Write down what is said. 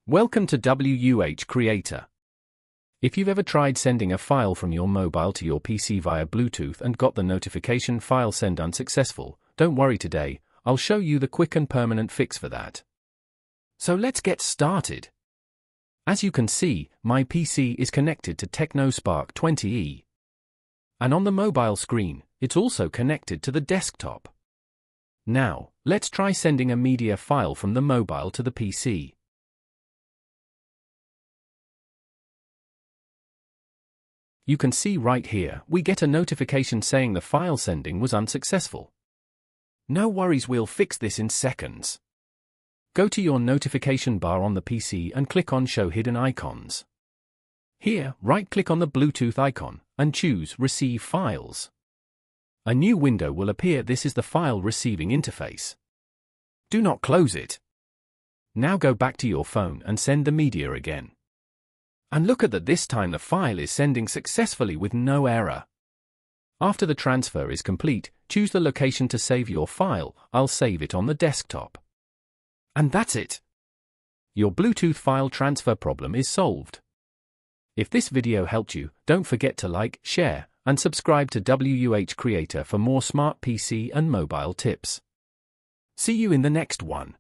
Welcome to WH Creator. If you've ever tried sending a file from your mobile to your PC via Bluetooth and got the notification file send unsuccessful, don't worry today, I'll show you the quick and permanent fix for that. So let's get started. As you can see, my PC is connected to Tecno Spark 20E. And on the mobile screen, it's also connected to the desktop. Now, let's try sending a media file from the mobile to the PC. You can see right here, we get a notification saying the file sending was unsuccessful. No worries, we'll fix this in seconds. Go to your notification bar on the PC and click on Show Hidden Icons. Here, right-click on the Bluetooth icon and choose Receive Files. A new window will appear. This is the file receiving interface. Do not close it. Now go back to your phone and send the media again. And look at that, this time the file is sending successfully with no error. After the transfer is complete, choose the location to save your file. I'll save it on the desktop. And that's it. Your Bluetooth file transfer problem is solved. If this video helped you, don't forget to like, share, and subscribe to WH Creator for more smart PC and mobile tips. See you in the next one.